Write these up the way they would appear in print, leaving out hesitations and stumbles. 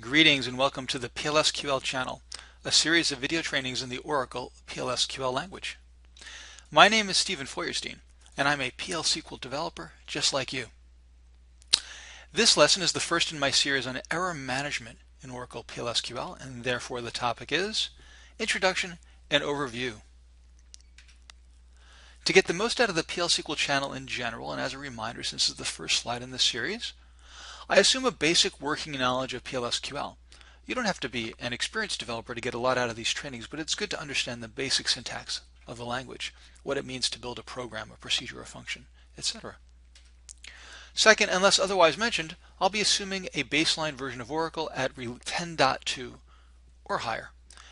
Greetings and welcome to the Plsql channel, a series of video trainings in the Oracle Plsql language. My name is Stephen Feuerstein, and I'm a Plsql developer just like you. This lesson is the first in my series on error management in Oracle Plsql, and therefore the topic is Introduction and Overview. To get the most out of the Plsql channel in general, and as a reminder since this is the first slide in this series, I assume a basic working knowledge of Plsql. You don't have to be an experienced developer to get a lot out of these trainings, but it's good to understand the basic syntax of the language, what it means to build a program, a procedure, a function, etc. Second, unless otherwise mentioned, I'll be assuming a baseline version of Oracle at 10.2 or higher.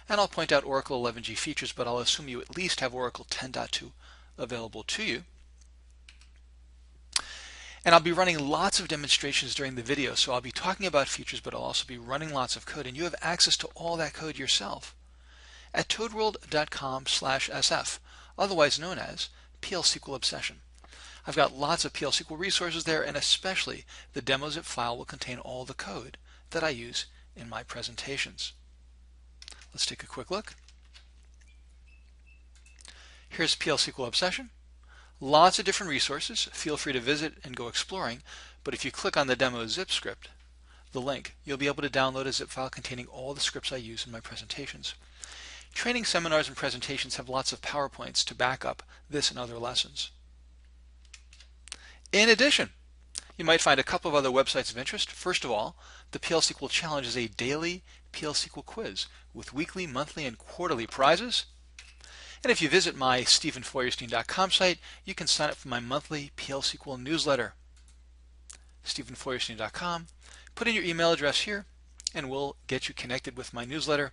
And I'll point out Oracle 11g features, but I'll assume you at least have Oracle 10.2 available to you. And I'll be running lots of demonstrations during the video, so I'll be talking about features, but I'll also be running lots of code, and you have access to all that code yourself at toadworld.com/sf, otherwise known as Plsql Obsession. I've got lots of Plsql resources there, and especially the demo zip file will contain all the code that I use in my presentations. Let's take a quick look. Here's Plsql Obsession. Lots of different resources. Feel free to visit and go exploring, but if you click on the demo zip script, the link, you'll be able to download a zip file containing all the scripts I use in my presentations. Training seminars and presentations have lots of PowerPoints to back up this and other lessons. In addition, you might find a couple of other websites of interest. First of all, the Plsql Challenge is a daily Plsql quiz with weekly, monthly, and quarterly prizes. And if you visit my stephenfeuerstein.com site, you can sign up for my monthly Plsql newsletter. stephenfeuerstein.com. Put in your email address here, and we'll get you connected with my newsletter.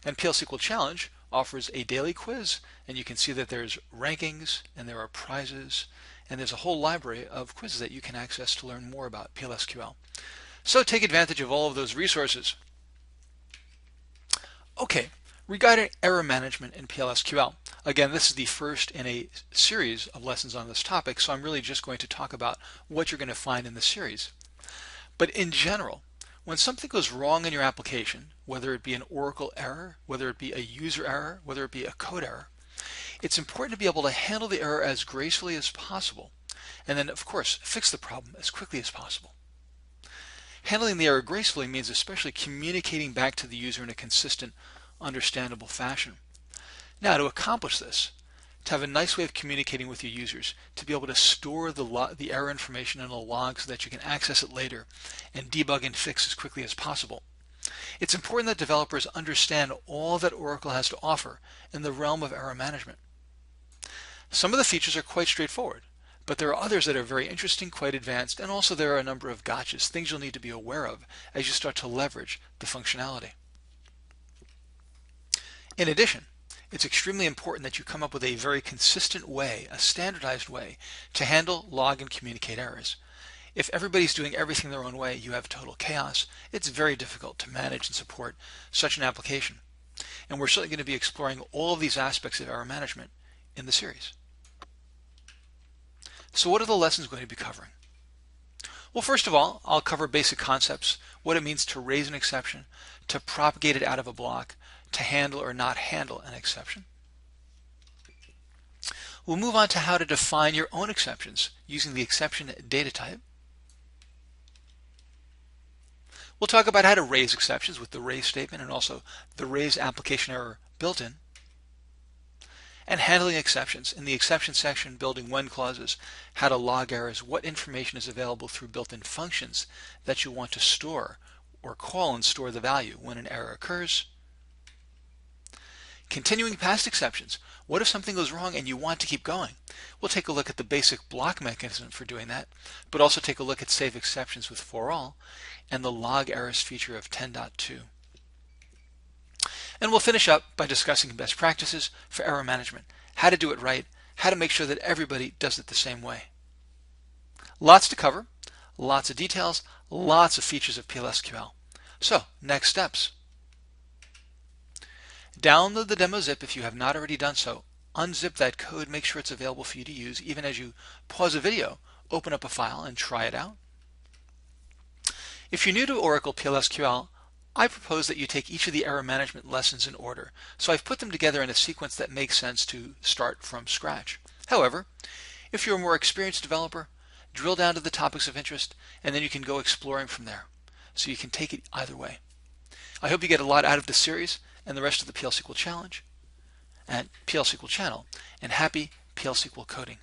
And Plsql Challenge offers a daily quiz, and you can see that there's rankings, and there are prizes, and there's a whole library of quizzes that you can access to learn more about Plsql. So take advantage of all of those resources. Okay, regarding error management in Plsql. Again, this is the first in a series of lessons on this topic, so I'm really just going to talk about what you're going to find in the series. But in general, when something goes wrong in your application, whether it be an Oracle error, whether it be a user error, whether it be a code error, it's important to be able to handle the error as gracefully as possible, and then, of course, fix the problem as quickly as possible. Handling the error gracefully means especially communicating back to the user in a consistent, understandable fashion. Now, to accomplish this, to have a nice way of communicating with your users, to be able to store the error information in a log so that you can access it later and debug and fix as quickly as possible, it's important that developers understand all that Oracle has to offer in the realm of error management. Some of the features are quite straightforward, but there are others that are very interesting, quite advanced, and also there are a number of gotchas, things you'll need to be aware of as you start to leverage the functionality. In addition, it's extremely important that you come up with a very consistent way, a standardized way, to handle, log, and communicate errors. If everybody's doing everything their own way, you have total chaos. It's very difficult to manage and support such an application. And we're certainly going to be exploring all of these aspects of error management in the series. So what are the lessons going to be covering? Well, first of all, I'll cover basic concepts, what it means to raise an exception, to propagate it out of a block, to handle or not handle an exception. We'll move on to how to define your own exceptions using the exception data type. We'll talk about how to raise exceptions with the raise statement and also the raise application error built-in. And handling exceptions. In the exception section, building when clauses, how to log errors, what information is available through built-in functions that you want to store or call and store the value when an error occurs. Continuing past exceptions. What if something goes wrong and you want to keep going? We'll take a look at the basic block mechanism for doing that, but also take a look at save exceptions with for all and the log errors feature of 10.2. And we'll finish up by discussing best practices for error management, how to do it right, how to make sure that everybody does it the same way. Lots to cover, lots of details, lots of features of Plsql. So, next steps. Download the demo zip if you have not already done so. Unzip that code, make sure it's available for you to use. Even as you pause a video, open up a file and try it out. If you're new to Oracle Plsql, I propose that you take each of the error management lessons in order, so I've put them together in a sequence that makes sense to start from scratch. However, if you're a more experienced developer, drill down to the topics of interest, and then you can go exploring from there. So you can take it either way. I hope you get a lot out of this series and the rest of the PL/SQL Challenge and PL/SQL channel, and happy PL/SQL coding.